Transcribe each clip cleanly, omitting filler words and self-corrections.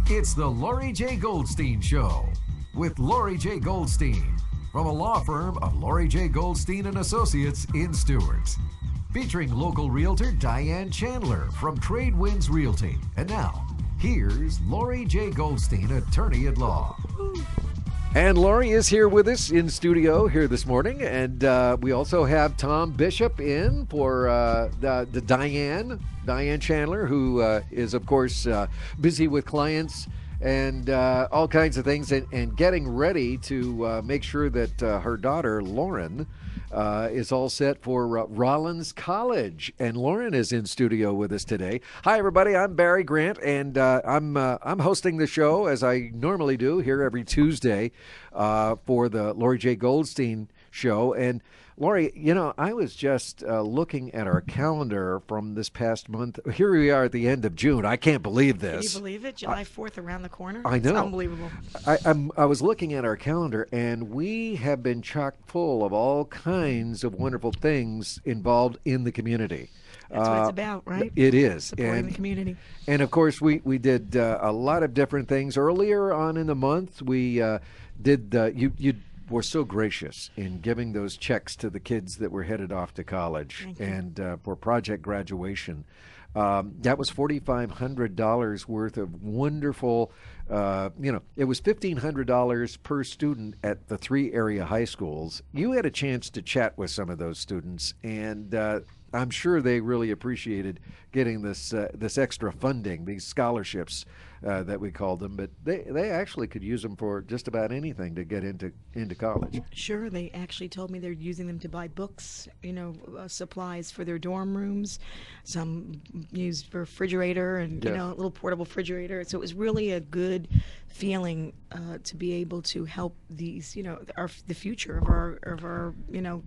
It's the Lauri J. Goldstein Show with Lauri J. Goldstein from a law firm of Lauri J. Goldstein and Associates in Stewart. Featuring local realtor Diane Chandler from Tradewinds Realty. And now, here's Lauri J. Goldstein, attorney at law. And Lauri is here with us in studio here this morning. And we also have Tom Bishop in for the Diane Chandler, who is, of course, busy with clients and all kinds of things and getting ready to make sure that her daughter, Lauren, is all set for Rollins College. And Lauren is in studio with us today. Hi, everybody. I'm Barry Grant, and I'm hosting the show, as I normally do, here every Tuesday for the Lauri J. Goldstein Show. And Lauri, you know, I was just looking at our calendar from this past month. Here we are at the end of June. I can't believe this. Can you believe it? July 4th around the corner? I know. It's unbelievable. I was looking at our calendar, and we have been chock full of all kinds of wonderful things involved in the community. That's what it's about, right? It is. Supporting the community. And, of course, we did a lot of different things. Earlier on in the month, we did you were so gracious in giving those checks to the kids that were headed off to college and for project graduation. That was $4,500 worth of wonderful, it was $1,500 per student at the 3 area high schools. You had a chance to chat with some of those students, and I'm sure they really appreciated getting this extra funding, these scholarships that we called them. But they actually could use them for just about anything to get into college. Sure, they actually told me they're using them to buy books, supplies for their dorm rooms. Some used for refrigerator and a little portable refrigerator. So it was really a good feeling to be able to help these, the future of our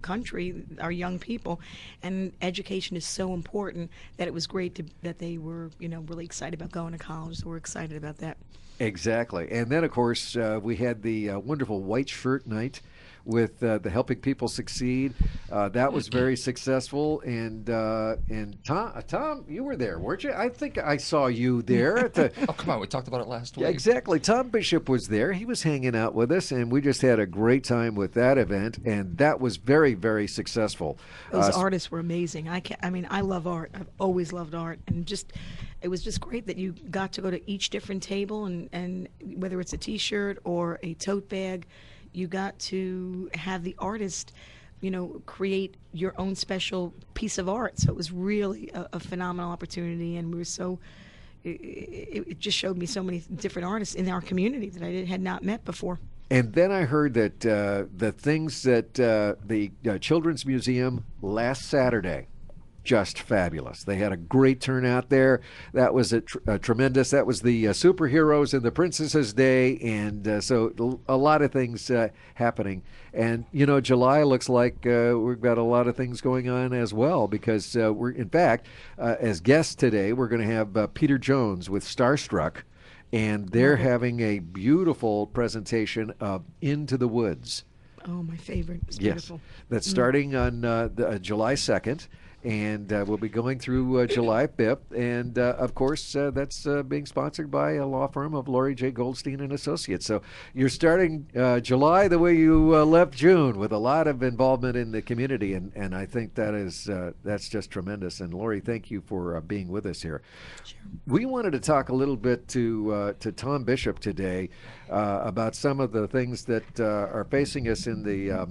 country, our young people. And education is so important that it was great that they were, really excited about going to college. So we're excited about that. Exactly. And then, of course, we had the wonderful white shirt night with the Helping People Succeed. That was very successful. And Tom, you were there, weren't you? I think I saw you there. At the, oh, come on. We talked about it last week. Yeah, exactly. Tom Bishop was there. He was hanging out with us, and we just had a great time with that event. And that was very, very successful. Those artists were amazing. I love art. I've always loved art. And it was just great that you got to go to each different table, and whether it's a T-shirt or a tote bag, you got to have the artist, create your own special piece of art. So it was really a phenomenal opportunity, and it just showed me so many different artists in our community that I had not met before. And then I heard that the things that the Children's Museum last Saturday, just fabulous. They had a great turnout there. That was a tremendous. That was the Superheroes and the Princesses Day, and so a lot of things happening. And July looks like we've got a lot of things going on as well, because we're, in fact, as guests today, we're going to have Peter Jones with Starstruck, and they're having a beautiful presentation of Into the Woods. Oh, my favorite. It's beautiful. Yes, that's starting on July 2nd. And we'll be going through July 5th. And, of course, that's being sponsored by a law firm of Lauri J. Goldstein and Associates. So you're starting July the way you left June, with a lot of involvement in the community. And I think that's just tremendous. And, Lauri, thank you for being with us here. Sure. We wanted to talk a little bit to Tom Bishop today about some of the things that are facing us in the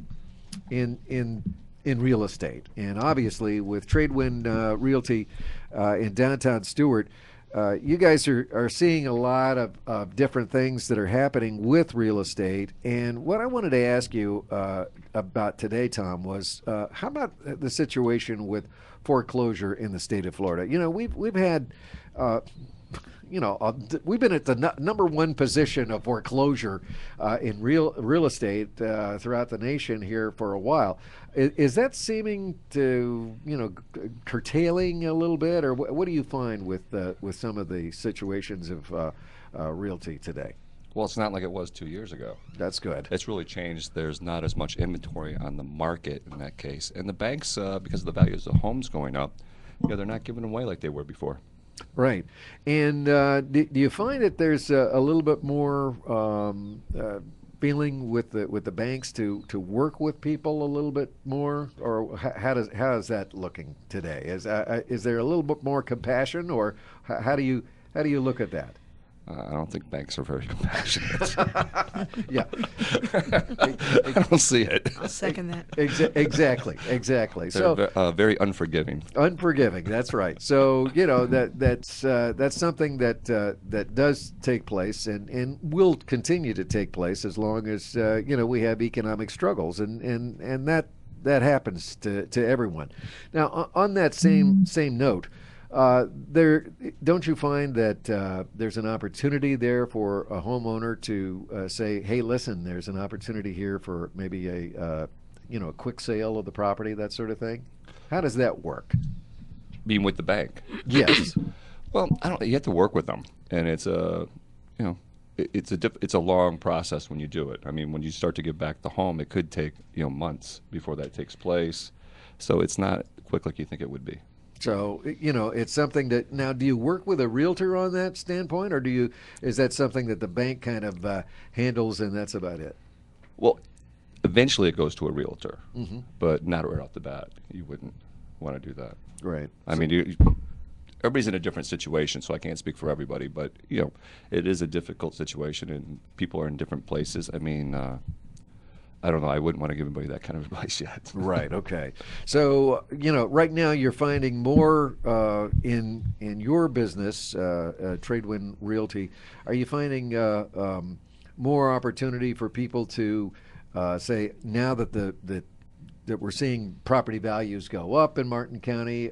in real estate. And obviously with Tradewinds Realty in downtown Stewart, you guys are seeing a lot of different things that are happening with real estate. And what I wanted to ask you about today, Tom, was how about the situation with foreclosure in the state of Florida? We've had we've been at the number one position of foreclosure in real estate throughout the nation here for a while. Is that seeming to, curtailing a little bit, or what do you find with some of the situations of realty today? Well, it's not like it was 2 years ago. That's good. It's really changed. There's not as much inventory on the market in that case. And the banks, because of the values of homes going up, they're not giving away like they were before. Right. And do you find that there's a little bit more feeling with the banks to work with people a little bit more, or how is that looking today? Is there a little bit more compassion, or how do you look at that? I don't think banks are very compassionate. Yeah. I don't see it. I'll second that. Exactly. So They're very unforgiving. unforgiving. That's right. So that's something that does take place and will continue to take place as long as we have economic struggles, and that happens to everyone. Now, on that same note. There, don't you find that there's an opportunity there for a homeowner to say, "Hey, listen, there's an opportunity here for maybe a quick sale of the property, that sort of thing"? How does that work? Being with the bank. Yes. Well, I don't. You have to work with them, and it's it's a long process when you do it. I mean, when you start to get back the home, it could take months before that takes place. So it's not quick like you think it would be. So it's something that now. Do you work with a realtor on that standpoint, or is that something that the bank kind of handles, and that's about it? Well, eventually it goes to a realtor, but not right off the bat. You wouldn't want to do that. Right. I mean, everybody's in a different situation, so I can't speak for everybody. But it is a difficult situation, and people are in different places. I mean, I don't know. I wouldn't want to give anybody that kind of advice yet. Right. Okay. So right now you're finding more in your business, Tradewind Realty. Are you finding more opportunity for people to say now that that we're seeing property values go up in Martin County?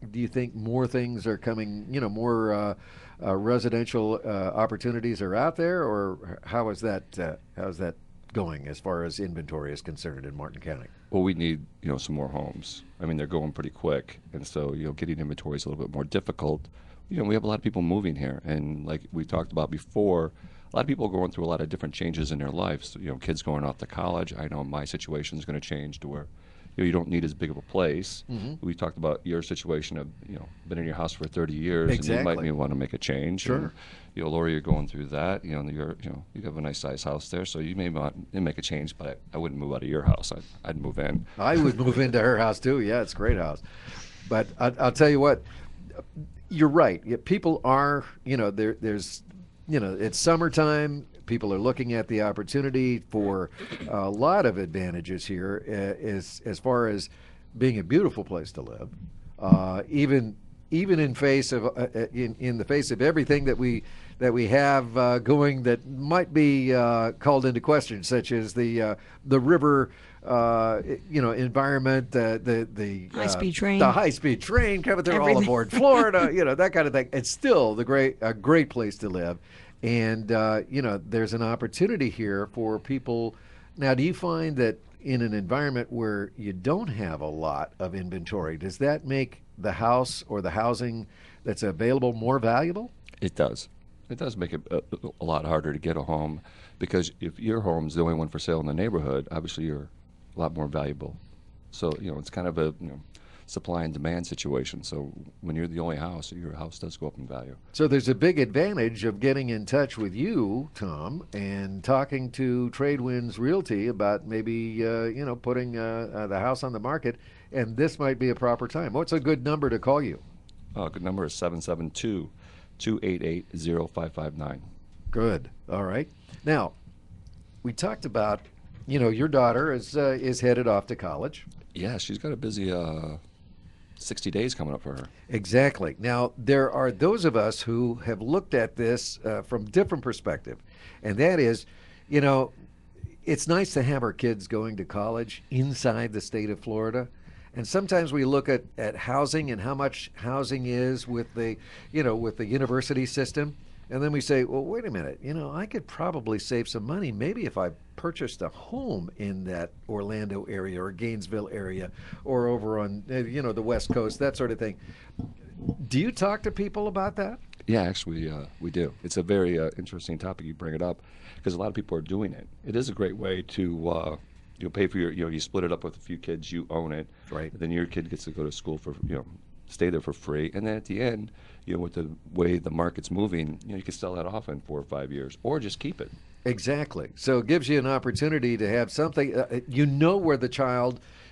Do you think more things are coming? More residential opportunities are out there, or how is that? How's that going as far as inventory is concerned in Martin County? Well, we need some more homes. I mean, they're going pretty quick, and so getting inventory is a little bit more difficult. We have a lot of people moving here, and like we talked about before, a lot of people are going through a lot of different changes in their lives. Kids going off to college. I know my situation is going to change to where you don't need as big of a place. We talked about your situation of been in your house for 30 years, Exactly. and you might want to make a change. Sure. And, Lauri, you're going through that. You have a nice size house there, so you may want to make a change. But I wouldn't move out of your house. I'd move in. I would move into her house too. Yeah, it's a great house. But I'll tell you what, you're right. People are, there's, it's summertime. People are looking at the opportunity for a lot of advantages here, as far as being a beautiful place to live, even in face of in the face of everything that we have going that might be called into question, such as the river. Environment, the high-speed train, the high-speed train coming through, Everything. all aboard Florida, that kind of thing. It's still a great place to live, and there's an opportunity here for people. Now, do you find that in an environment where you don't have a lot of inventory, does that make the house or the housing that's available more valuable? It does. It does make it a lot harder to get a home, because if your home's the only one for sale in the neighborhood, obviously you're a lot more valuable. So it's kind of a supply and demand situation. So when you're the only house, your house does go up in value. So there's a big advantage of getting in touch with you, Tom, and talking to Tradewinds Realty about maybe putting the house on the market, and this might be a proper time. What's a good number to call you? Good number is 772-288-0559. Good. All right. Now, we talked about your daughter is headed off to college. Yeah, she's got a busy 60 days coming up for her. Exactly. Now, there are those of us who have looked at this from different perspective, and that is, it's nice to have our kids going to college inside the state of Florida. And sometimes we look at housing and how much housing is with the university system. And then we say, well, wait a minute, I could probably save some money maybe if I purchased a home in that Orlando area or Gainesville area or over on, the West Coast, that sort of thing. Do you talk to people about that? Yeah, actually, we do. It's a very interesting topic you bring it up, because a lot of people are doing it. It is a great way to pay for your, you split it up with a few kids, you own it. Right. Then your kid gets to go to school for, stay there for free, and then at the end, with the way the market's moving, you can sell that off in 4 or 5 years, or just keep it. Exactly. So it gives you an opportunity to have something,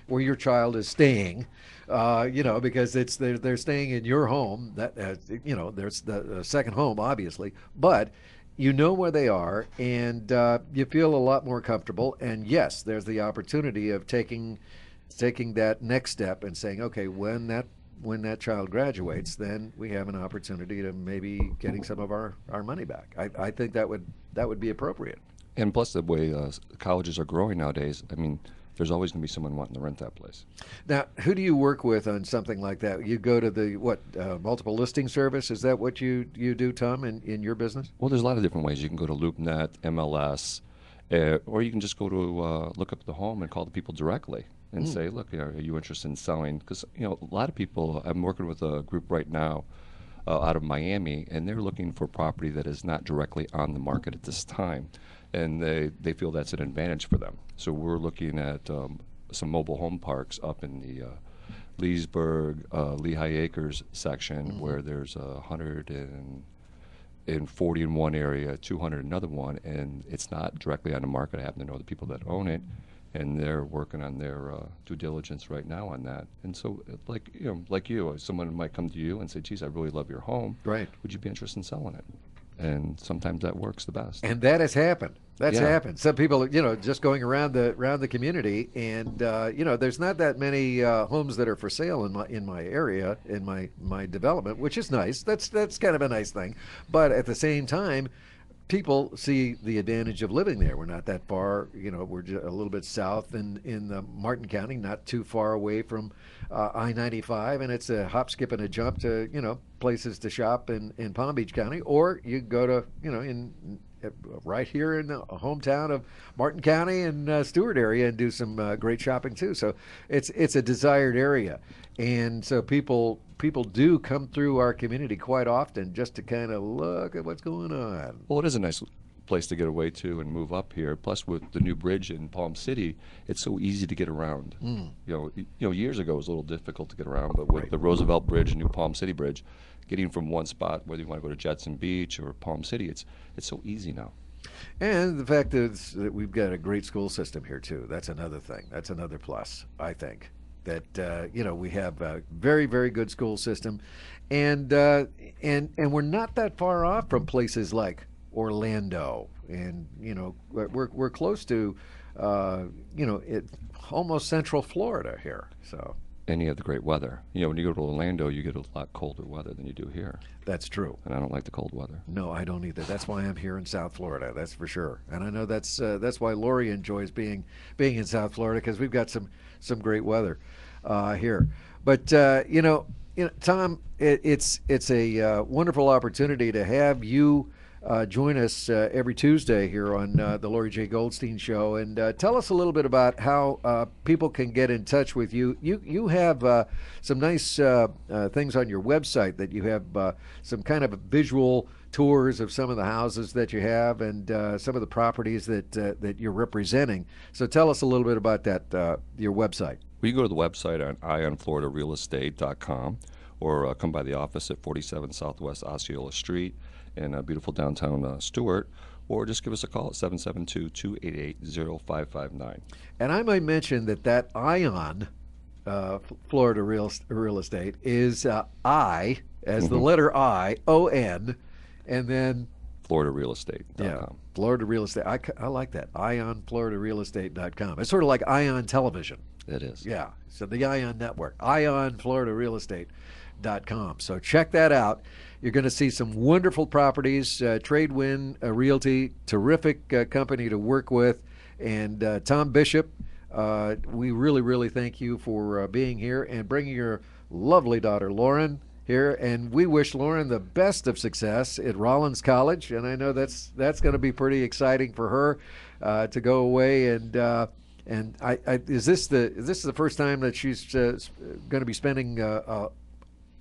where your child is staying, because they're staying in your home. That there's the second home, obviously, but you know where they are, and you feel a lot more comfortable. And yes, there's the opportunity of taking that next step and saying, okay, when that child graduates, then we have an opportunity to maybe getting some of our money back. I think that would be appropriate. And plus, the way colleges are growing nowadays, I mean, there's always going to be someone wanting to rent that place. Now, who do you work with on something like that? You go to the multiple listing service? Is that what you do, Tom, in your business? Well, there's a lot of different ways. You can go to LoopNet, MLS, or you can just go to look up the home and call the people directly and say, look, are you interested in selling? Because a lot of people, I'm working with a group right now out of Miami, and they're looking for property that is not directly on the market at this time, and they feel that's an advantage for them. So we're looking at some mobile home parks up in the Leesburg, Lehigh Acres section, where there's 140 in one area, 200 in another one, and it's not directly on the market. I happen to know the people that own it, and they're working on their due diligence right now on that. And so, like you, someone might come to you and say, geez, I really love your home. Right. Would you be interested in selling it? And sometimes that works the best. And that has happened. That's Yeah. happened. Some people, just going around the community, and there's not that many homes that are for sale in my area, in my development, which is nice. That's kind of a nice thing. But at the same time, people see the advantage of living there. We're not that far. We're just a little bit south in Martin County, not too far away from I-95, and it's a hop, skip, and a jump to places to shop in Palm Beach County, or you go to right here in the hometown of Martin County and Stewart area and do some great shopping too. So it's a desired area, and so people do come through our community quite often just to kind of look at what's going on. Well, it is a nice place to get away to and move up here. Plus, with the new bridge in Palm City, it's so easy to get around. Years ago it was a little difficult to get around, but with the Roosevelt Bridge and new Palm City Bridge, getting from one spot, whether you want to go to Jetson Beach or Palm City, it's so easy now. And the fact is that we've got a great school system here too. That's another thing. That's another plus, I think. That we have a very, very good school system, and we're not that far off from places like Orlando, and we're close to almost Central Florida here. So. And you have the great weather. When you go to Orlando, you get a lot colder weather than you do here. That's true. And I don't like the cold weather. No, I don't either. That's why I'm here in South Florida. That's for sure. And I know that's why Lauri enjoys being in South Florida, because we've got some great weather here. But Tom, it's a wonderful opportunity to have you join us every Tuesday here on the Lauri J. Goldstein Show, and tell us a little bit about how people can get in touch with you. You have some nice things on your website, that you have some kind of visual tours of some of the houses that you have, and some of the properties that you're representing. So tell us a little bit about that, your website. Well, you go to the website on ionfloridarealestate.com, or come by the office at 47 Southwest Osceola Street in beautiful downtown Stewart, or just give us a call at 772-288-0559. And I might mention that Ion Florida Real Estate is I, as the letter I, O-N, and then FloridaRealEstate.com. Yeah, Florida Real Estate. I like that. IonFloridaRealEstate.com. It's sort of like Ion Television. It is. Yeah. So the Ion Network. IonFloridaRealEstate.com. So check that out. You're going to see some wonderful properties. Tradewin Realty, terrific company to work with. And Tom Bishop, we really, really thank you for being here and bringing your lovely daughter, Lauren, here. And we wish Lauren the best of success at Rollins College. And I know that's going to be pretty exciting for her to go away and is this the first time that she's going to be spending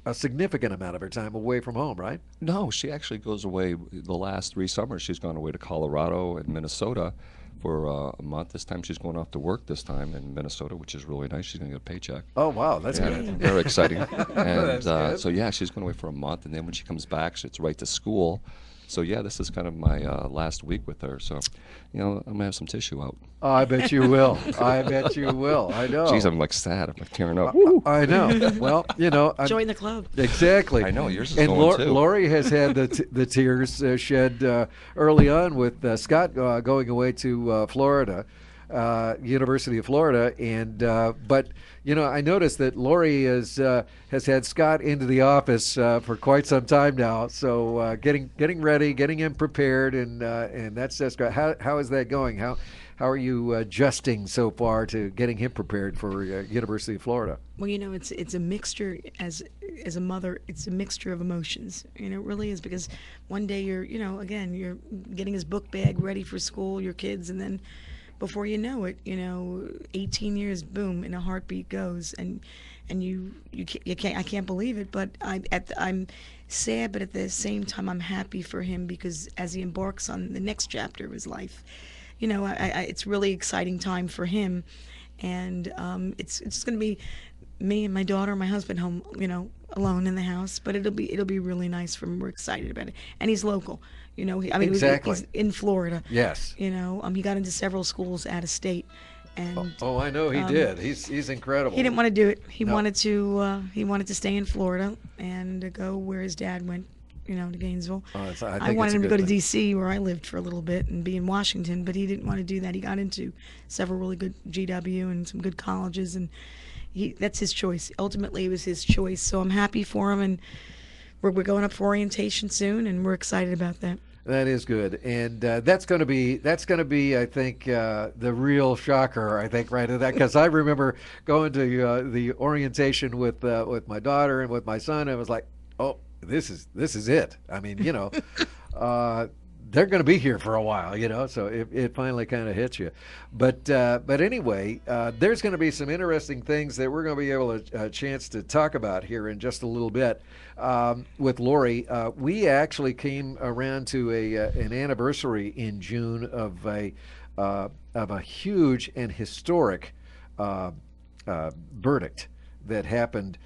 a significant amount of her time away from home, right? No, she actually goes away. The last 3 summers, she's gone away to Colorado and Minnesota for a month. This time she's going off to work this time in Minnesota, which is really nice. She's going to get a paycheck. Oh, wow, that's Yeah, good. very exciting. And That's good. so, yeah, she's going away for a month. And then when she comes back, it's right to school. So, yeah, this is kind of my last week with her. So, I'm going to have some tissue out. Oh, I bet you will. I bet you will. I know. Geez, I'm like sad. I'm like tearing up. I know. Well, Join the club. Exactly. I know, yours is and going too. Lauri has had the tears shed early on with Scott going away to Florida, University of Florida, and but I noticed that Lauri has had Scott into the office for quite some time now. So getting ready, getting him prepared, and that's great. How is that going? How are you adjusting so far to getting him prepared for University of Florida? Well, it's a mixture. As a mother, it's a mixture of emotions. It really is, because one day you're you're getting his book bag ready for school, your kids, and then before you know it, 18 years, boom, in a heartbeat goes, and you can't. I can't believe it, but I'm sad, but at the same time, I'm happy for him, because as he embarks on the next chapter of his life, it's really exciting time for him, and it's going to be me and my daughter and my husband home, alone in the house, but it'll be really nice for him. We're excited about it, and he's local. Exactly. He's in Florida. Yes. He got into several schools out of state, and Oh, I know he did. He's incredible. he didn't want to do it. He No. wanted to stay in Florida and go where his dad went, to Gainesville. Oh, I think I it's wanted a him to good go to thing. D.C., where I lived for a little bit, and be in Washington, but he didn't want to do that. He got into several really good GW and some good colleges, and that's his choice. Ultimately, it was his choice. So I'm happy for him, and we're going up for orientation soon, and we're excited about that. That is good, and that's going to be I think the real shocker. I think right at that, because I remember going to the orientation with my daughter and with my son. And I was like, oh, this is it. I mean, they're going to be here for a while, So it finally kind of hits you. But anyway, there's going to be some interesting things that we're going to be able to a chance to talk about here in just a little bit with Lauri. We actually came around to an anniversary in June of a huge and historic verdict that happened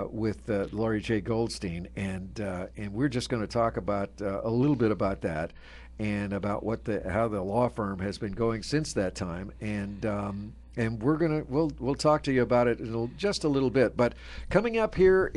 with Lauri J. Goldstein, and we're just going to talk about a little bit about that, and about how the law firm has been going since that time, and we'll talk to you about it in just a little bit. But coming up here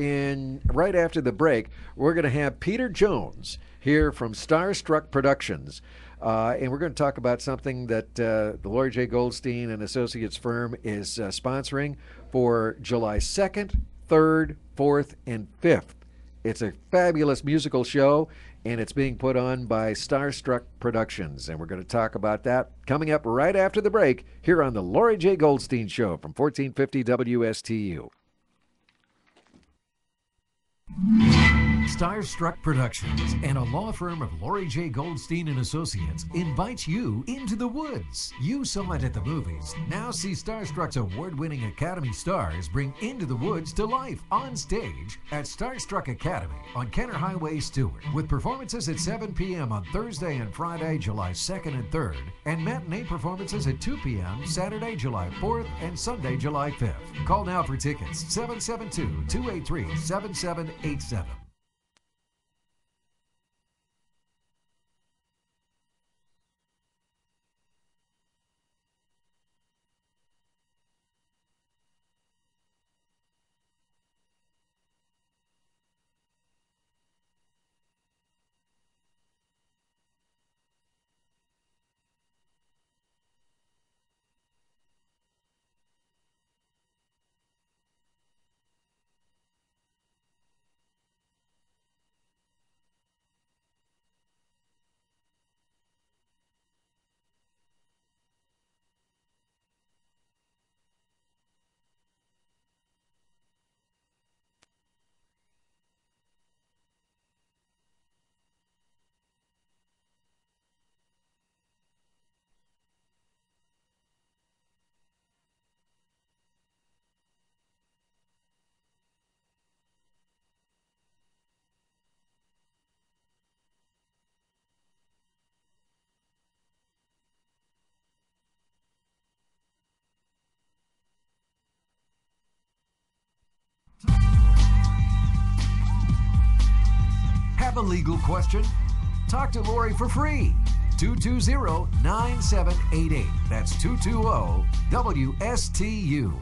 right after the break, we're going to have Peter Jones here from Starstruck Productions. And we're going to talk about something that the Lauri J. Goldstein and Associates firm is sponsoring for July 2nd, 3rd, 4th, and 5th. It's a fabulous musical show, and it's being put on by Starstruck Productions. And we're going to talk about that coming up right after the break here on the Lauri J. Goldstein Show from 1450 WSTU. Starstruck Productions and a law firm of Lauri J. Goldstein and Associates invites you into the woods. You saw it at the movies. Now see Starstruck's award-winning Academy stars bring Into the Woods to life on stage at Starstruck Academy on Kenner Highway, Stewart, with performances at 7 p.m. on Thursday and Friday, July 2nd and 3rd, and matinee performances at 2 p.m. Saturday, July 4th, and Sunday, July 5th. Call now for tickets, 772-283-7787. Have a legal question? Talk to Lauri for free. 220-9788. That's 220-WSTU.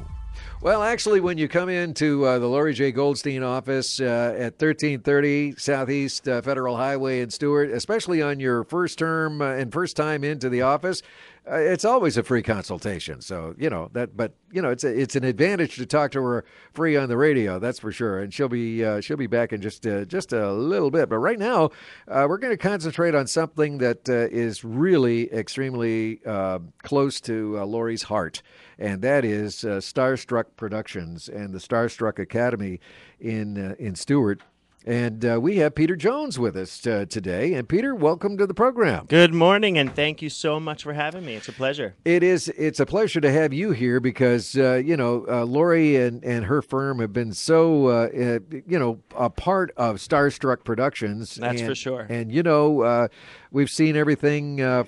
Well, actually, when you come into the Lauri J. Goldstein office at 1330 Southeast Federal Highway in Stewart, especially on your first term and first time into the office, it's always a free consultation. So, but it's an advantage to talk to her free on the radio, that's for sure. And she'll be back in just a little bit. But right now, we're going to concentrate on something that is really extremely close to Lauri's heart, and that is Starstruck Productions and the Starstruck Academy in Stewart. And we have Peter Jones with us today. And Peter, welcome to the program. Good morning, and thank you so much for having me. It's a pleasure. It's a pleasure to have you here because, Lauri and her firm have been so, a part of Starstruck Productions. That's for sure. And, we've seen everything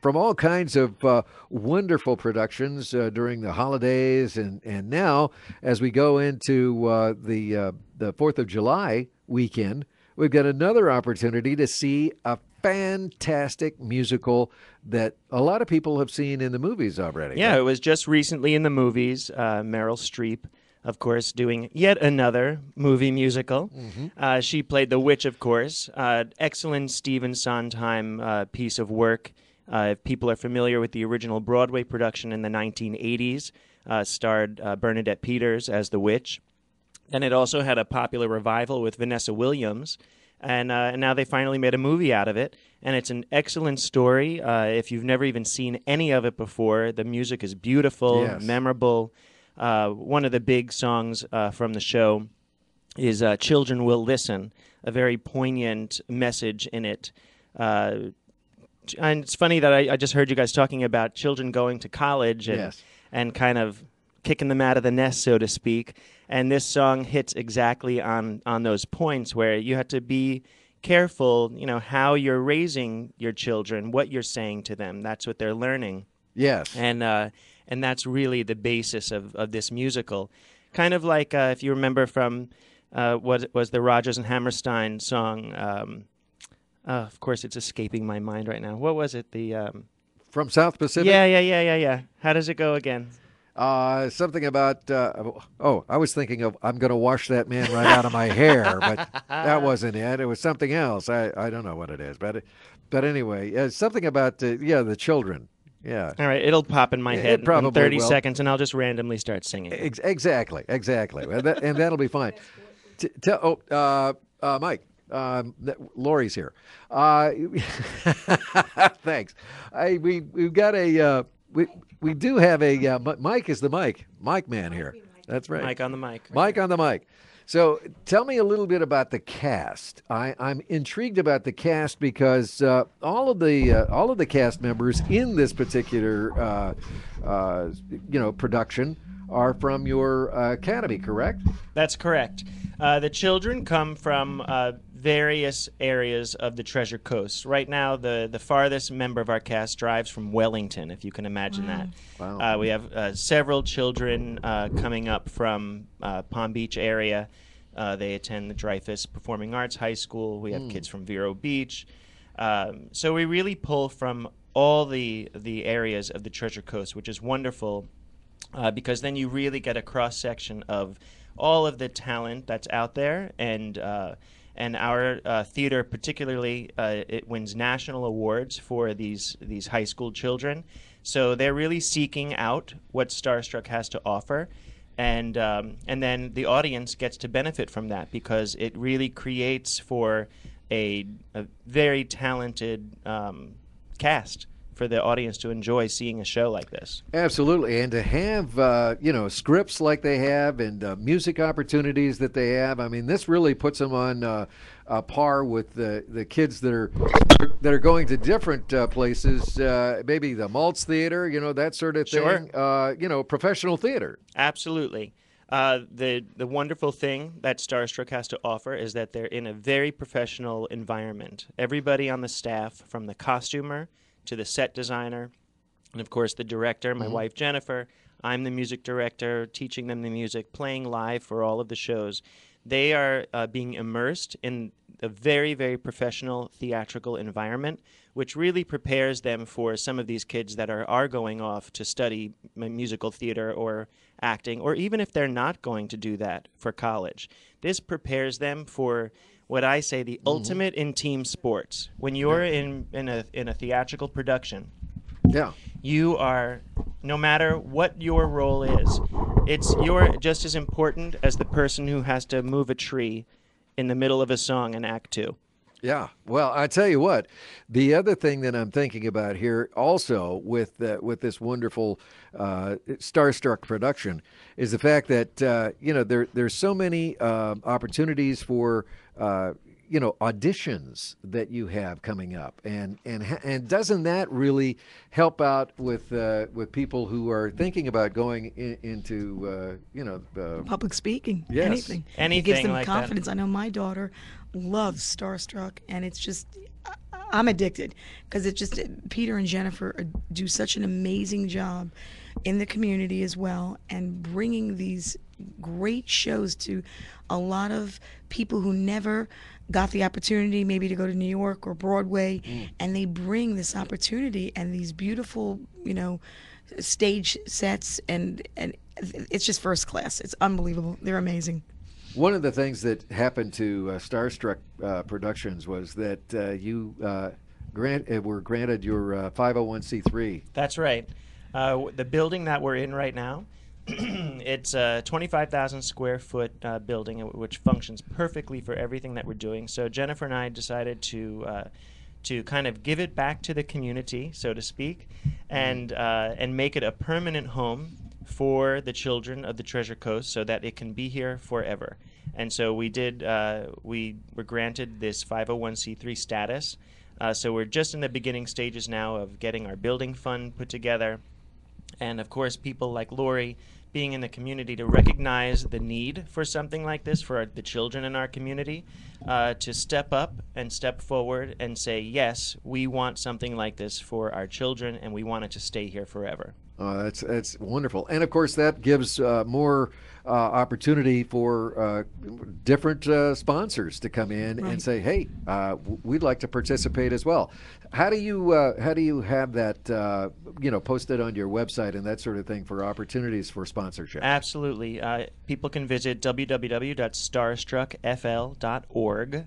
from all kinds of wonderful productions during the holidays. And now, as we go into the 4th of July weekend, we've got another opportunity to see a fantastic musical that a lot of people have seen in the movies already. Yeah, it was just recently in the movies. Meryl Streep, of course, doing yet another movie musical. Mm-hmm. She played the witch, of course. Excellent Stephen Sondheim piece of work. If people are familiar with the original Broadway production in the 1980s, starred Bernadette Peters as the witch. And it also had a popular revival with Vanessa Williams. And now they finally made a movie out of it. And it's an excellent story. If you've never even seen any of it before, the music is beautiful, yes, memorable. One of the big songs from the show is Children Will Listen, a very poignant message in it. And it's funny that I just heard you guys talking about children going to college and, yes, and kind of kicking them out of the nest, so to speak. And this song hits exactly on those points where you have to be careful, how you're raising your children, what you're saying to them. That's what they're learning. Yes. And that's really the basis of this musical. Kind of like, if you remember from what was the Rodgers and Hammerstein song. Of course, it's escaping my mind right now. What was it? From South Pacific? Yeah. How does it go again? Something about, I was thinking of I'm going to wash that man right out of my hair, but that wasn't it. It was something else. I don't know what it is, but anyway, something about, the children. Yeah. All right, it'll pop in my head in 30 will. seconds, and I'll just randomly start singing. Exactly. And that'll be fine. Mike. Lauri's here. Thanks. We've got a... We do have a Mike is the mic man here. That's right. Mike on the mic. Mike on the mic. So tell me a little bit about the cast. I'm intrigued about the cast because all of the cast members in this particular production are from your academy, correct? That's correct. The children come from various areas of the Treasure Coast. Right now, the farthest member of our cast drives from Wellington, if you can imagine that. Wow. We have several children coming up from Palm Beach area. They attend the Dreyfus Performing Arts High School. We have kids from Vero Beach. So we really pull from all the areas of the Treasure Coast, which is wonderful because then you really get a cross-section of all of the talent that's out there, and our theater particularly, it wins national awards for these high school children. So they're really seeking out what Starstruck has to offer, and then the audience gets to benefit from that because it really creates for a very talented cast for the audience to enjoy seeing a show like this. Absolutely, and to have scripts like they have and music opportunities that they have. I mean, this really puts them on par with the kids that are going to different places. Maybe the Maltz Theater, that sort of thing. Sure. Professional theater. Absolutely. The wonderful thing that Starstruck has to offer is that they're in a very professional environment. Everybody on the staff, from the costumer to the set designer, and of course the director, my wife Jennifer. I'm the music director, teaching them the music, playing live for all of the shows. They are being immersed in a very, very professional theatrical environment, which really prepares them for some of these kids that are going off to study musical theater or acting, or even if they're not going to do that for college. This prepares them for what I say the ultimate in team sports. When you're in a theatrical production, Yeah. you are, no matter what your role is, you're just as important as the person who has to move a tree in the middle of a song in Act 2. Yeah. Well, I tell you what, the other thing that I'm thinking about here also with this wonderful Starstruck production is the fact that, there's so many opportunities for, auditions that you have coming up. And doesn't that really help out with people who are thinking about going into, Public speaking, Yes. anything. Anything It gives them like that. confidence. I know my daughter loves Starstruck, and it's just, I'm addicted because it just, Peter and Jennifer do such an amazing job in the community as well, and bringing these great shows to a lot of people who never got the opportunity maybe to go to New York or Broadway, and they bring this opportunity and these beautiful, stage sets, and it's just first class. It's unbelievable. They're amazing. One of the things that happened to Starstruck Productions was that you were granted your 501c3. That's right. The building that we're in right now, it's a 25,000 square foot building, which functions perfectly for everything that we're doing. So Jennifer and I decided to kind of give it back to the community, so to speak, and make it a permanent home for the children of the Treasure Coast, so that it can be here forever. And so we were granted this 501c3 status. So we're just in the beginning stages now of getting our building fund put together. And of course, people like Lauri being in the community to recognize the need for something like this for the children in our community, to step up and step forward and say, yes, we want something like this for our children, and we want it to stay here forever. That's wonderful, and of course that gives more opportunity for different sponsors to come in and say, "Hey, we'd like to participate as well." How do you have that posted on your website and that sort of thing for opportunities for sponsorship? Absolutely, people can visit www.starstruckfl.org.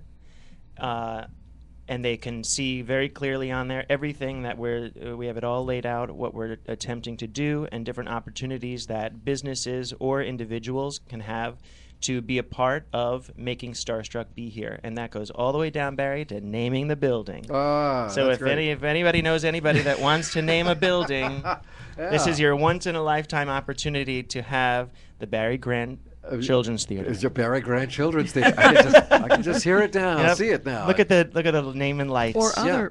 And they can see very clearly on there everything that we have it all laid out, what we're attempting to do, and different opportunities that businesses or individuals can have to be a part of making Starstruck be here. And that goes all the way down, Barry, to naming the building. So if anybody knows anybody that wants to name a building, this is your once-in-a-lifetime opportunity to have the Barry Grant Children's Theater. It's your Barry Grant Children's Theater. I can just hear it now. Yep. See it now. Look at the name and lights. Or other,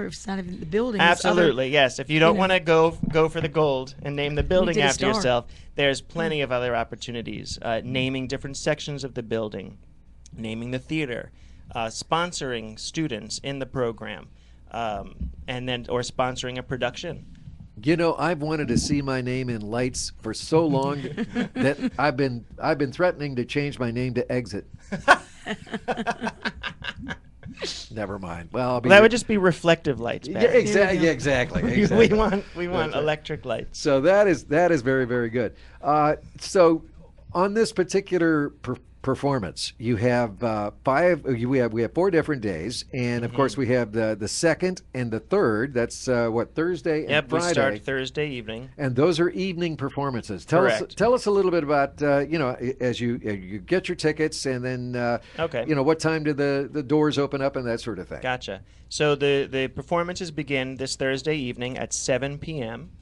if it's not even the building. Absolutely, yes. If you don't want to go for the gold and name the building did a after star. yourself, there's plenty of other opportunities. Naming different sections of the building, naming the theater, sponsoring students in the program, or sponsoring a production. I've wanted to see my name in lights for so long that I've been threatening to change my name to Exit. Never mind. Well, That would just be reflective lights, yeah, Barry. exactly. we want electric lights. So that is very, very good. So on this particular performance, you have we have 4 different days, and of course we have the second and the third. That's Thursday and Friday. We start Thursday evening, and those are evening performances. Tell us a little bit about as you get your tickets, and then what time do the doors open up and that sort of thing. Gotcha. So the performances begin this Thursday evening at 7 p.m.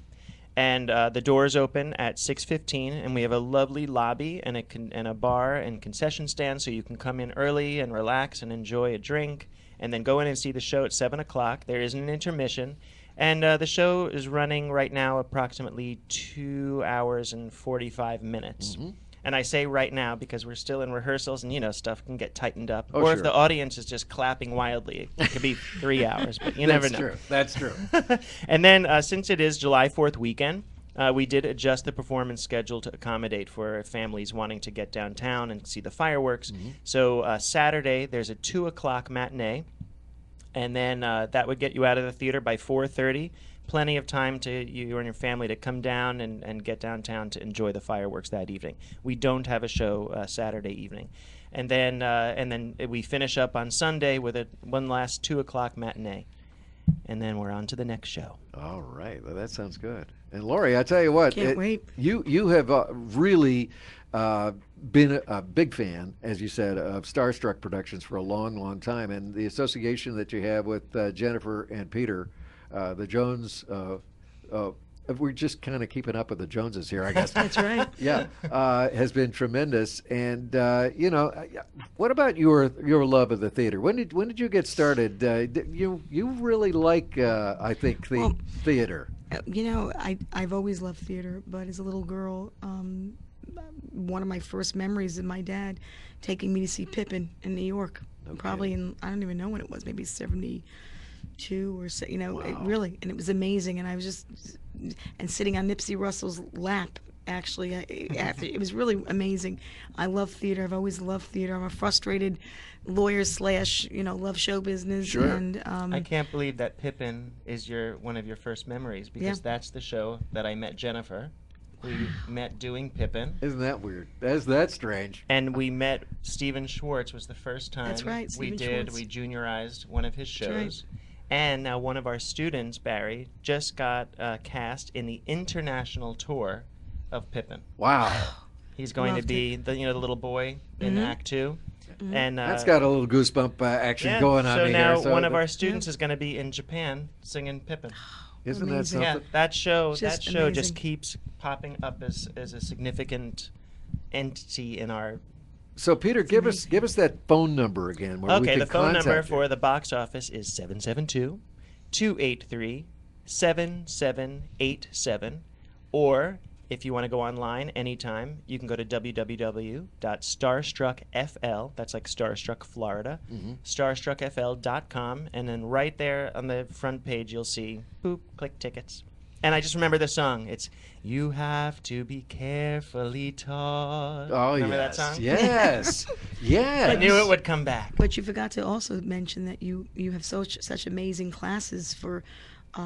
And the doors open at 6:15, and we have a lovely lobby and a bar and concession stand, so you can come in early and relax and enjoy a drink, and then go in and see the show at 7 o'clock. There is an intermission, and the show is running right now approximately 2 hours and 45 minutes. Mm-hmm. And I say right now because we're still in rehearsals, and stuff can get tightened up. Or if the audience is just clapping wildly, it could be 3 hours, but you never know. That's true. And then since it is July 4th weekend, We did adjust the performance schedule to accommodate for families wanting to get downtown and see the fireworks. So Saturday, there's a 2 o'clock matinee, and then that would get you out of the theater by 4:30. Plenty of time to you and your family to come down and get downtown to enjoy the fireworks that evening. We don't have a show Saturday evening. And then we finish up on Sunday with one last 2 o'clock matinee. And then we're on to the next show. All right. Well, that sounds good. And Lauri, I tell you what. Can't wait. You have really been a big fan, as you said, of Starstruck Productions for a long, long time. And the association that you have with Jennifer and Peter, the Jones, we're just kind of keeping up with the Joneses here, I guess. That's right. Yeah, has been tremendous. And what about your love of the theater? When did you get started? You really like, I think, the theater. I've always loved theater, but as a little girl, one of my first memories of my dad taking me to see Pippin in New York. Okay. Probably I don't even know when it was, maybe 72 or so, Wow. and it was amazing. And I was and sitting on Nipsey Russell's lap, actually, after it was really amazing. I love theater. I've always loved theater. I'm a frustrated lawyer / love show business. Sure. And I can't believe that Pippin is one of your first memories, because that's the show that I met Jennifer. We met doing Pippin. Isn't that weird? That's strange. And we met Stephen Schwartz was the first time. That's right, Stephen Schwartz. We juniorized one of his shows. That's right. And now one of our students, Barry, just got cast in the international tour of Pippin. Wow. He's going to Loved be the little boy in Act 2. And That's got a little goosebump action going on so me now here. So one of our students is going to be in Japan singing Pippin. Isn't that Amazing. something? Yeah, that show Just just amazing. keeps popping up as a significant entity in our. So Peter, give us that phone number again. Where we Okay, can the phone number contact you. for the box office is 772-283-7787. Or if you want to go online anytime, you can go to www.starstruckfl, that's like Starstruck Florida, starstruckfl.com, and then right there on the front page you'll see, boop, click tickets. And I just remember the song. It's "You Have to Be Carefully Taught." Oh, remember yes. that song? Yes. Yes. I knew it would come back. But you forgot to also mention that you have such amazing classes for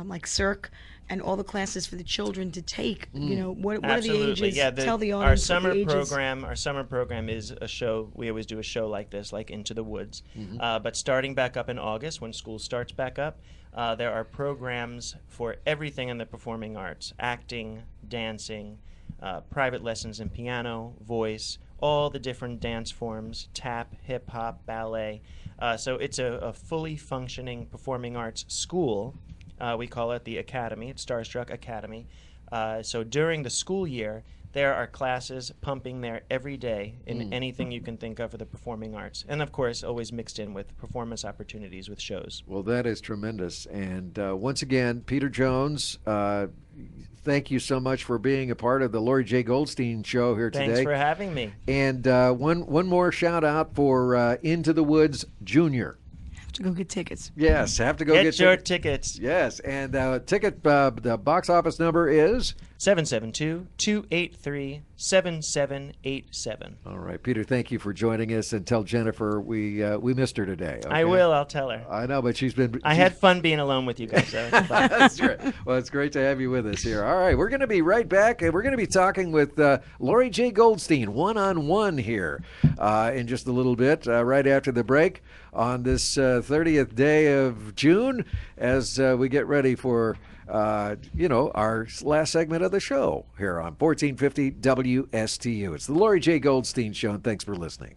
like Cirque and all the classes for the children to take. What are the Absolutely. ages? Yeah, Tell the our audience what summer the ages. program. Our summer program is a show. We always do a show like this, like Into the Woods. But starting back up in August, when school starts back up, there are programs for everything in the performing arts: acting, dancing, private lessons in piano, voice, all the different dance forms, tap, hip hop, ballet. So it's a fully functioning performing arts school. We call it the Academy. It's Starstruck Academy. So during the school year, there are classes pumping there every day in anything you can think of for the performing arts. And, of course, always mixed in with performance opportunities with shows. Well, that is tremendous. And once again, Peter Jones, thank you so much for being a part of the Lauri J. Goldstein show here today. Thanks for having me. And one more shout out for Into the Woods Junior. Have to go get tickets. Yes, have to go Get your tickets. tickets. Yes, and the box office number is 772-283-7787. All right, Peter. Thank you for joining us, and tell Jennifer we missed her today. I okay? will. I'll tell her. I know, but I had fun being alone with you guys. So it's fun. That's great. Well, it's great to have you with us here. All right, we're going to be right back, and we're going to be talking with Lauri J. Goldstein one-on-one here in just a little bit, right after the break on this 30th day of June, as we get ready for our last segment of the show here on 1450 WSTU. It's the Lauri J. Goldstein Show, and thanks for listening.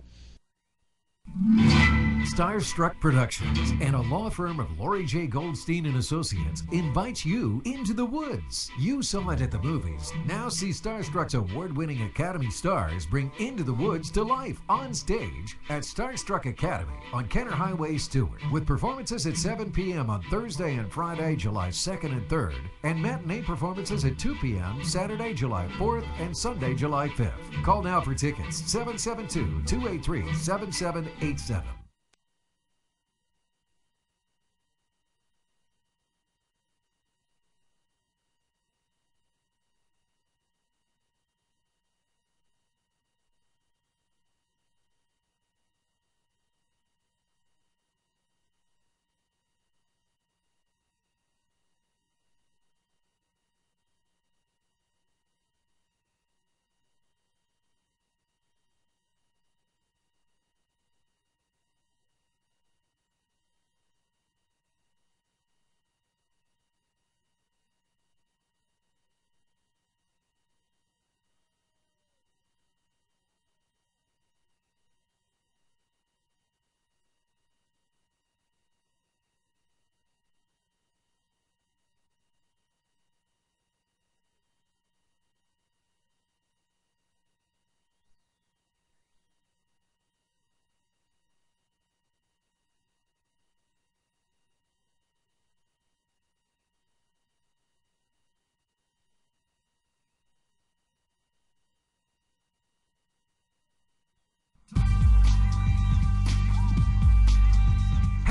Starstruck Productions and a law firm of Lauri J. Goldstein and Associates invites you into the woods. You saw it at the movies. Now see Starstruck's award-winning Academy stars bring Into the Woods to life on stage at Starstruck Academy on Kenner Highway, Stewart, with performances at 7 p.m. on Thursday and Friday, July 2nd and 3rd, and matinee performances at 2 p.m. Saturday, July 4th, and Sunday, July 5th. Call now for tickets, 772-283-7787.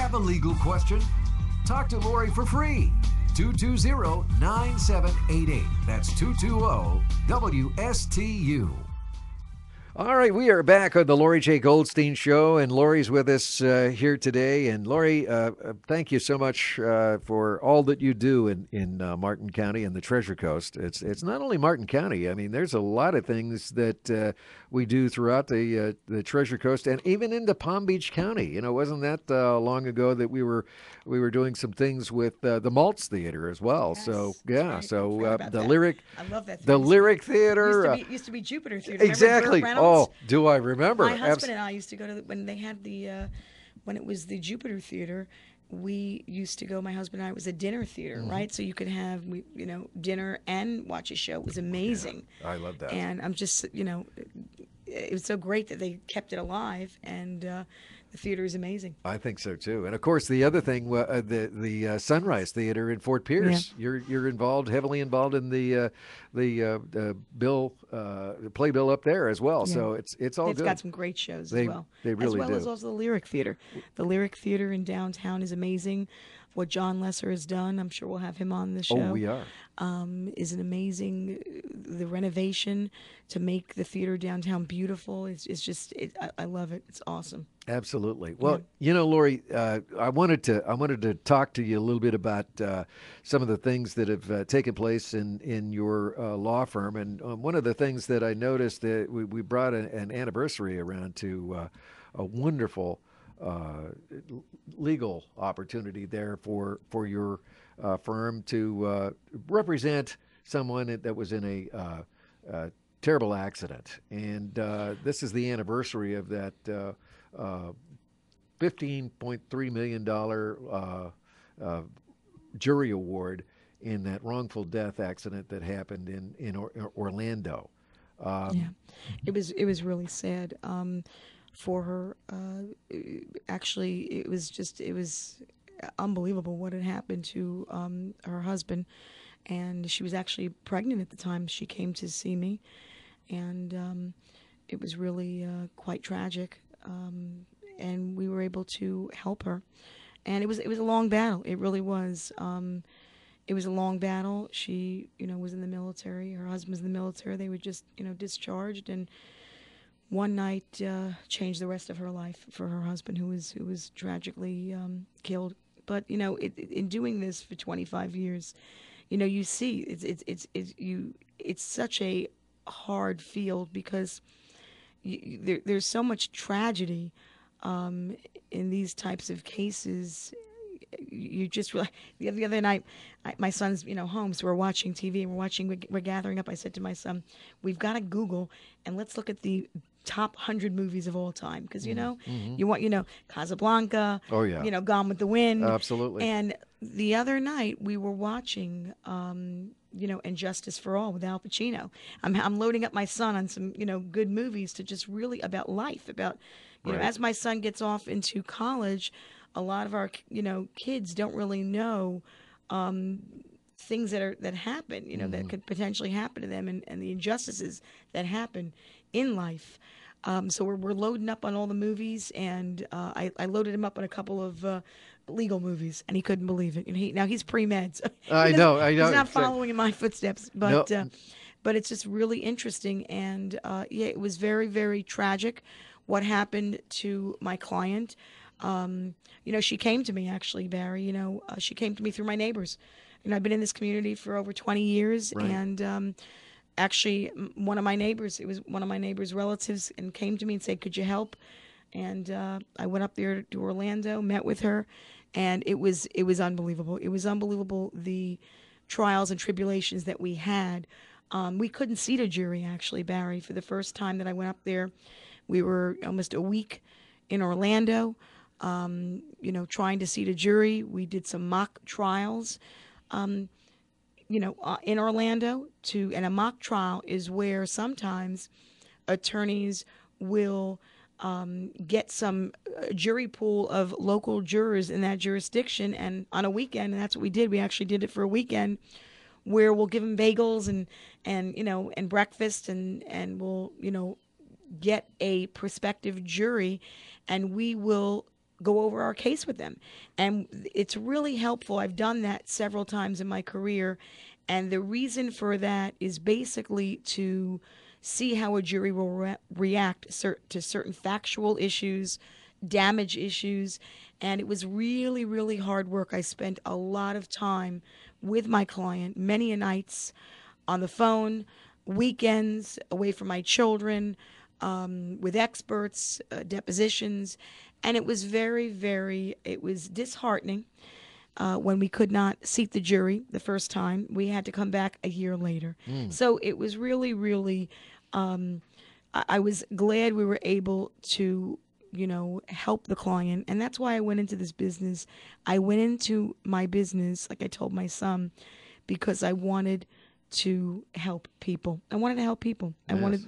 Have a legal question? Talk to Lauri for free. 220-9788. That's 220-WSTU. All right, we are back on the Lauri J. Goldstein Show, and Lauri's with us here today. And Lauri, thank you so much for all that you do in Martin County and the Treasure Coast. It's not only Martin County. I mean, there's a lot of things that we do throughout the Treasure Coast and even into Palm Beach County. You know, wasn't that long ago that we were doing some things with the Maltz Theater as well? Yes, So that's yeah, right. so I forgot about the that. lyric, I love that the theater. Lyric Theater. Used to be Jupiter Theater. Remember Exactly. Burt Reynolds? Oh, do I remember? My husband and I used to go to when they had when it was the Jupiter Theater. We used to go. My husband and I, it was a dinner theater, right? So you could have dinner and watch a show. It was amazing. Yeah, I love that. And I'm just it was so great that they kept it alive, and the theater is amazing. I think so too. And of course, the other thing, the Sunrise Theater in Fort Pierce. Yeah. You're heavily involved in the playbill up there as well. Yeah. So it's all It's good. got some great shows They- as well. they really as well do. as also the Lyric Theater. The Lyric Theater in downtown is amazing. What John Lesser has done, I'm sure we'll have him on the show. Oh, we are. Is an amazing. The renovation to make the theater downtown beautiful. It's just. I love it. It's awesome. Absolutely. Well, Lauri, I wanted to talk to you a little bit about some of the things that have taken place in your law firm, and one of the things that I noticed that we brought an anniversary around to a wonderful legal opportunity there for your firm to represent someone that was in a terrible accident, and this is the anniversary of that. $15.3 million jury award in that wrongful death accident that happened in Orlando. Yeah, it was really sad for her. Actually, it was unbelievable what had happened to her husband, and she was actually pregnant at the time she came to see me, and it was really quite tragic. And we were able to help her, and it was a long battle. It really was. It was a long battle. She, was in the military. Her husband was in the military. They were just, discharged, and one night changed the rest of her life for her husband, who was tragically killed. But in doing this for 25 years, you see it's such a hard field because there's so much tragedy in these types of cases. You just realize the other night, my son's home, so we're watching TV and we're gathering up. I said to my son, "We've got to Google and let's look at the top 100 movies of all time because you want Casablanca, Oh yeah, Gone with the Wind, absolutely." And the other night we were watching and Justice for All with Al Pacino. I'm loading up my son on some good movies to just really about life, about Right. as my son gets off into college, a lot of our kids don't really know things that happen that could potentially happen to them, and the injustices that happen in life. So we're loading up on all the movies, and I loaded him up on a couple of legal movies, and he couldn't believe it. And he's pre-med, so I know. he's not So- following in my footsteps. But No. but it's just really interesting, and it was very, very tragic what happened to my client. She came to me actually, Barry. She came to me through my neighbors. I've been in this community for over 20 years, Right. and actually, one of my neighbors relatives, and came to me and said, "Could you help?" And I went up there to Orlando, met with her, and it was unbelievable. It was unbelievable, the trials and tribulations that we had. We couldn't seat a jury, actually, Barry. For the first time that I went up there, we were almost a week in Orlando, trying to seat a jury. We did some mock trials, in Orlando. And a mock trial is where sometimes attorneys will get some jury pool of local jurors in that jurisdiction, and on a weekend, and that's what we did. We actually did it for a weekend, where we'll give them bagels and breakfast, and we'll get a prospective jury, and we will go over our case with them. And it's really helpful. I've done that several times in my career. And the reason for that is basically to see how a jury will react to certain factual issues, damage issues. And it was really, really hard work. I spent a lot of time with my client, many a nights on the phone, weekends, away from my children, with experts, depositions. And it was it was disheartening when we could not seat the jury the first time. We had to come back a year later. So it was really, really, I was glad we were able to, help the client. And that's why I went into this business. I went into my business, like I told my son, because I wanted to help people. I wanted to help people. I wanted,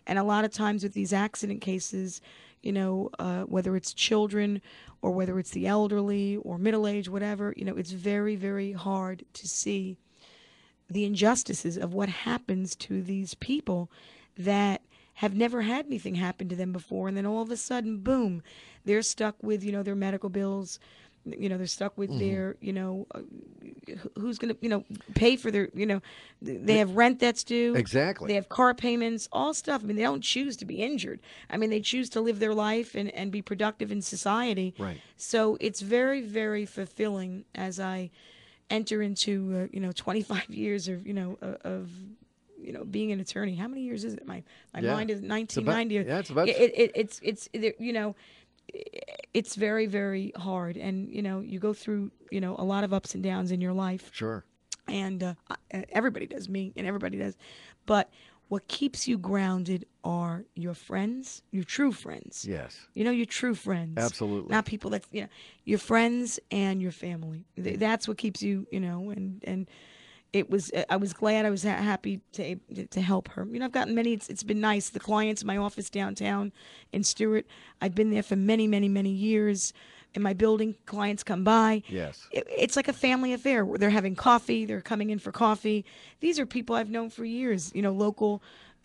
and a lot of times with these accident cases, whether it's children or whether it's the elderly or middle-aged, whatever, it's very, very hard to see the injustices of what happens to these people that have never had anything happen to them before. And then all of a sudden, boom, they're stuck with, their medical bills. They're stuck with their, who's going to, pay for their, they have rent that's due. Exactly. They have car payments, all stuff. I mean, they don't choose to be injured. I mean, they choose to live their life and be productive in society. Right. So it's very, very fulfilling as I enter into, 25 years of, being an attorney. How many years is it? My mind is 1990. It's about. It's very, very hard. And, you go through, a lot of ups and downs in your life. Sure. And everybody does, me and everybody does. But what keeps you grounded are your friends, your true friends. Yes. Your true friends. Absolutely. Not people that, your friends and your family. That's what keeps you, and I was glad, I was happy to help her. I've gotten many, it's been nice. The clients in my office downtown in Stewart, I've been there for many, many, many years. In my building, clients come by. Yes. It's like a family affair. They're having coffee. They're coming in for coffee. These are people I've known for years, local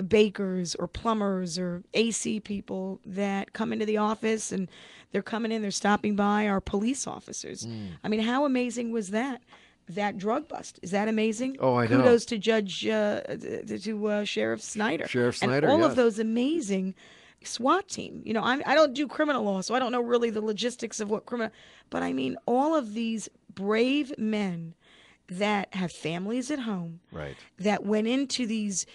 bakers or plumbers or AC people that come into the office, and they're coming in, they're stopping by, our police officers. I mean, how amazing was that? That drug bust. Is that amazing? Oh, I know. Kudos to Sheriff Snyder. Sheriff Snyder, and all yes. of those amazing SWAT team. I don't do criminal law, so I don't know really the logistics of what criminal. But I mean, all of these brave men that have families at home, Right. that went into these,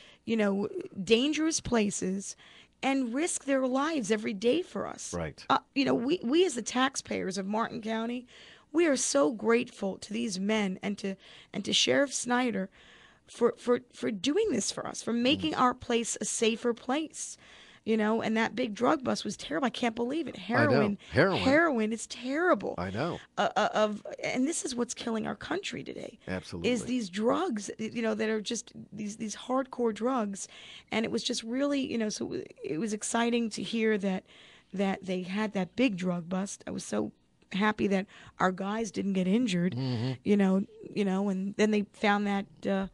dangerous places and risk their lives every day for us. Right. We as the taxpayers of Martin County, we are so grateful to these men and to Sheriff Snyder for doing this for us, for making our place a safer place. And that big drug bust was terrible. I can't believe it. Heroin. Heroin is terrible. I know. And this is what's killing our country today. Absolutely. Is these drugs, that are just these hardcore drugs. And it was just really, so it was exciting to hear that they had that big drug bust. I was so happy that our guys didn't get injured, and then they found that the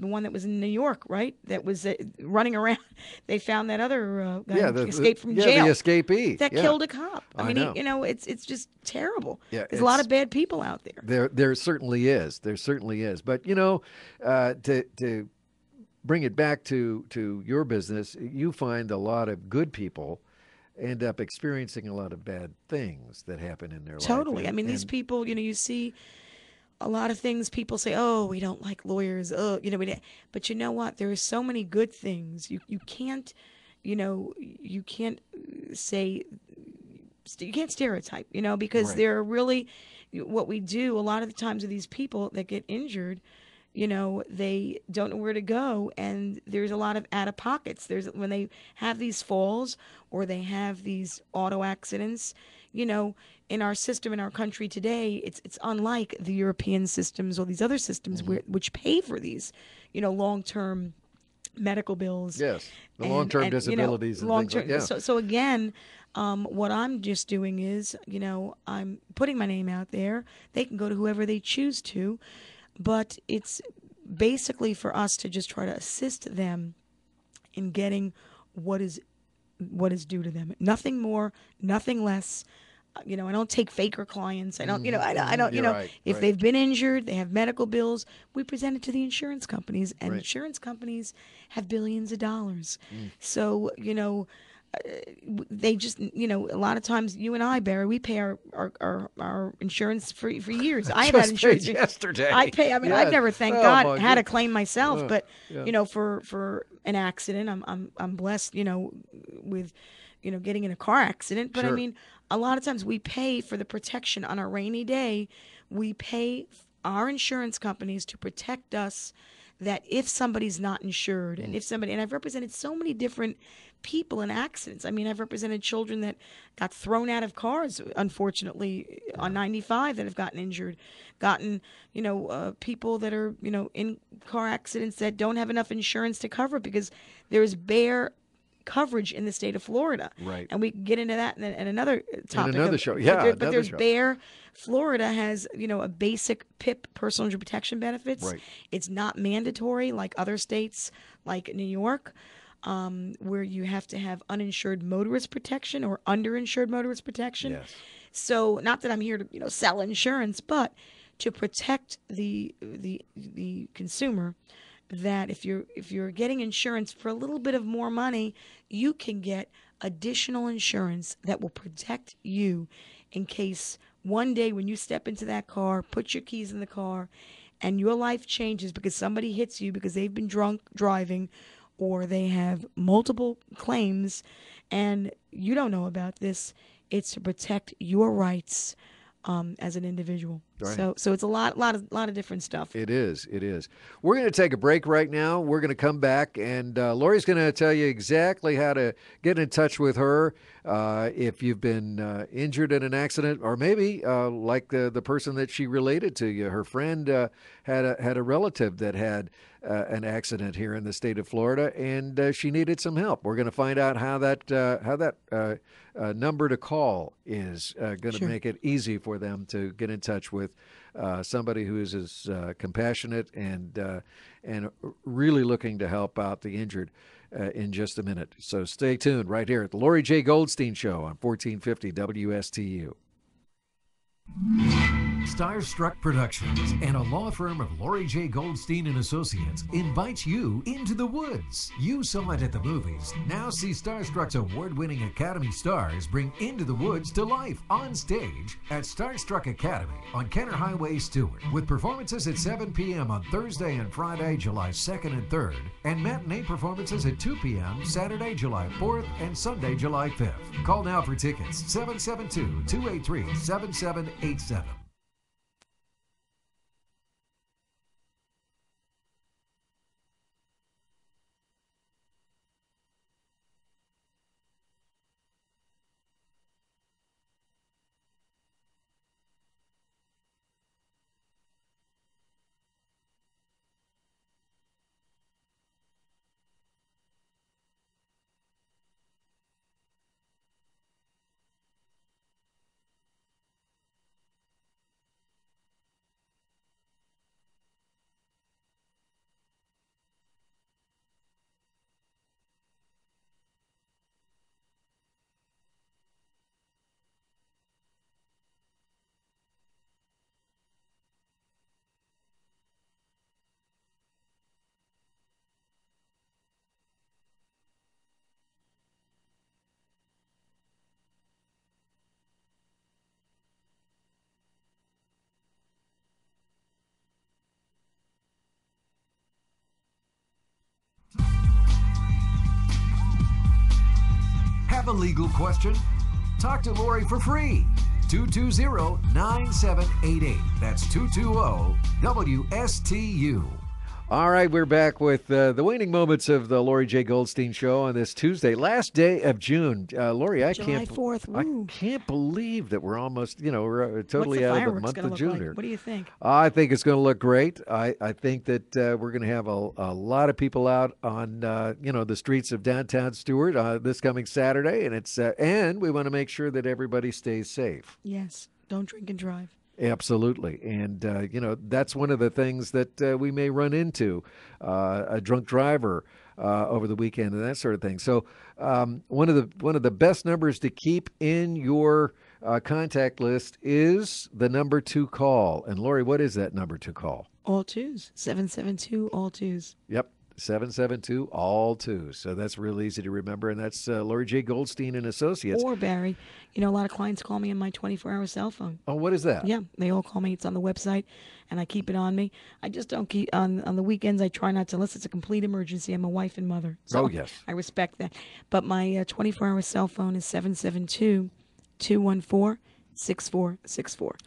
one that was in New York, right? That was running around. They found that other guy who escaped from jail. The escapee that killed a cop. I mean, know. It's just terrible. Yeah, there's a lot of bad people out there. There certainly is. There certainly is. But to bring it back to your business, you find a lot of good people end up experiencing a lot of bad things that happen in their life. Totally. I mean, these people, you see a lot of things. People say, "Oh, we don't like lawyers." Oh, but you know what? There are so many good things. You can't, you can't say, you can't stereotype, because Right. they're really what we do a lot of the times with these people that get injured. They don't know where to go, and there's a lot of out of pockets. When they have these falls or they have these auto accidents, in our system, in our country today, it's unlike the European systems or these other systems which pay for these, long-term medical bills. Yes, the long-term disabilities and things like that. So again, what I'm just doing is, I'm putting my name out there. They can go to whoever they choose to. But it's basically for us to just try to assist them in getting what is what is due to them. Nothing more, nothing less. I don't take faker clients. I don't, I don't, You're right, if right. they've been injured, they have medical bills, we present it to the insurance companies, and Right. insurance companies have billions of dollars. Mm. So, they just, a lot of times you and I, Barry, we pay our insurance for years. I have had Just insurance paid yesterday. I pay. I mean, Yes. I've never, thank Oh, God, my had a God. claim myself. But yeah. for an accident, I'm blessed. With getting in a car accident. But I Sure. mean, a lot of times we pay for the protection on a rainy day. We pay our insurance companies to protect us. That if somebody's not insured, and I've represented so many different people in accidents. I mean, I've represented children that got thrown out of cars, unfortunately, on 95 that have gotten injured, people that are, in car accidents that don't have enough insurance to cover because there is bare coverage in the state of Florida. Right. And we can get into that in another topic. another show. Yeah, But another there's show. bare. Florida has, a basic PIP, personal injury protection benefits. Right. It's not mandatory like other states, like New York, where you have to have uninsured motorist protection or underinsured motorist protection. Yes. So, not that I'm here to, sell insurance, but to protect the consumer, that if you're getting insurance for a little bit of more money, you can get additional insurance that will protect you in case one day when you step into that car, put your keys in the car, and your life changes because somebody hits you because they've been drunk driving, or they have multiple claims and you don't know about this. It's to protect your rights as an individual. Right. So it's a lot of different stuff. It is. It is. We're going to take a break right now. We're going to come back, and Lauri's going to tell you exactly how to get in touch with her if you've been injured in an accident, or maybe like the person that she related to you. Her friend had a relative that had an accident here in the state of Florida, and she needed some help. We're going to find out how that number to call is going to Sure. make it easy for them to get in touch with somebody who is as compassionate and really looking to help out the injured in just a minute. So stay tuned right here at the Lauri J. Goldstein Show on 1450 WSTU. Starstruck Productions and a law firm of Lauri J. Goldstein and Associates invites you into the woods. You saw it at the movies. Now see Starstruck's award-winning Academy stars bring Into the Woods to life on stage at Starstruck Academy on Kenner Highway, Stewart, with performances at 7 p.m. on Thursday and Friday, July 2nd and 3rd, and matinee performances at 2 p.m. Saturday, July 4th, and Sunday, July 5th. Call now for tickets, 772-283-7787. Have a legal question? Talk to Lauri for free. 220-9788. That's 220-WSTU. All right, we're back with the waning moments of the Lauri J. Goldstein Show on this Tuesday, last day of June. Lauri, July 4th. I Woo. can't believe that we're almost, we're totally What's the out of the fireworks month gonna of look June like? here. What do you think? I think it's going to look great. I think that we're going to have a lot of people out on the streets of downtown Stewart this coming Saturday, and and we want to make sure that everybody stays safe. Yes. Don't drink and drive. Absolutely. And, that's one of the things that we may run into, a drunk driver over the weekend and that sort of thing. So one of the best numbers to keep in your contact list is the number to call. And Lauri, what is that number to call? All twos. 772 all twos. Yep. 772 all twos. So that's real easy to remember, and that's Lauri J. Goldstein and Associates. Or Barry, a lot of clients call me on my 24-hour cell phone. Oh, what is that? Yeah, they all call me. It's on the website, and I keep it on me. I just don't keep on the weekends. I try not to, unless it's a complete emergency. I'm a wife and mother, so Oh, yes. I respect that. But my 24-hour cell phone is 772-214-6464.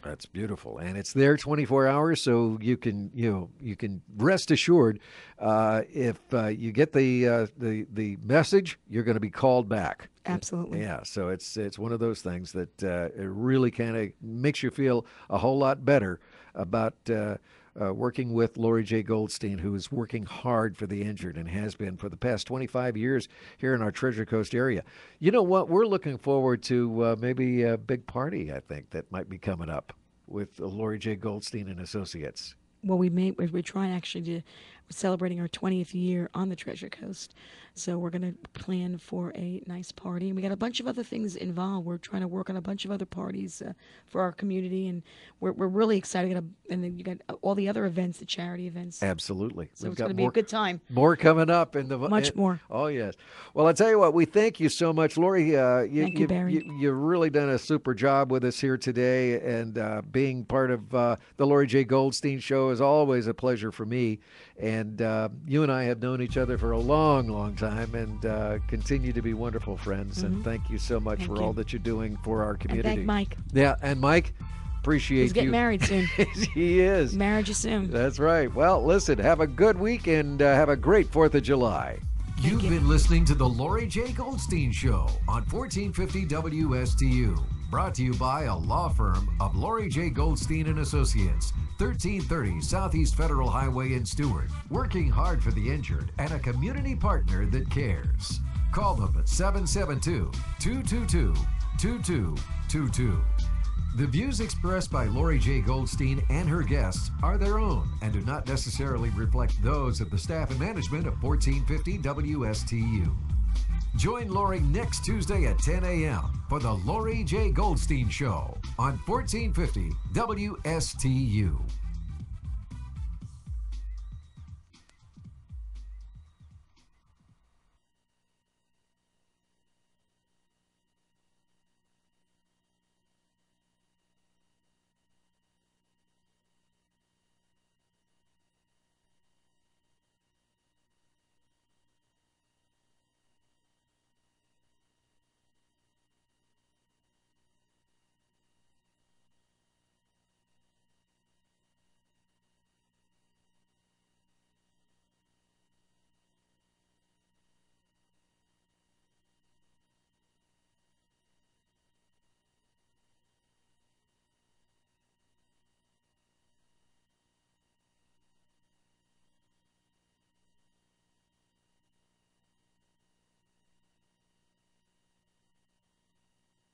That's beautiful, and it's there 24 hours, so you can rest assured if you get the message, you're going to be called back. Absolutely. Yeah, so it's one of those things that it really kind of makes you feel a whole lot better about working with Lauri J. Goldstein, who is working hard for the injured and has been for the past 25 years here in our Treasure Coast area. You know what? We're looking forward to maybe a big party, I think, that might be coming up with Lauri J. Goldstein and Associates. Well, we're trying actually to, we're celebrating our 20th year on the Treasure Coast. So we're going to plan for a nice party. And we got a bunch of other things involved. We're trying to work on a bunch of other parties for our community. And we're really excited. And then you got all the other events, the charity events. Absolutely. So it's going to be a good time. More coming up. Much more. Oh, yes. Well, I'll tell you what, we thank you so much. Lauri, Thank you, Barry. you've really done a super job with us here today. And being part of the Lauri J. Goldstein Show is always a pleasure for me. And you and I have known each other for a long, long time and continue to be wonderful friends. Mm-hmm. And thank you so much for all that you're doing for our community. And thank Mike. Yeah, and Mike, appreciate He's getting married soon. He is. Marriage is soon. That's right. Well, listen, have a good week and have a great 4th of July. You've been listening to the Lauri J. Goldstein Show on 1450 WSTU. Brought to you by a law firm of Lauri J. Goldstein and Associates, 1330 Southeast Federal Highway in Stewart. Working hard for the injured and a community partner that cares. Call them at 772-222-2222. The views expressed by Lauri J. Goldstein and her guests are their own and do not necessarily reflect those of the staff and management of 1450 WSTU. Join Lauri next Tuesday at 10 a.m. for the Lauri J. Goldstein Show on 1450 WSTU.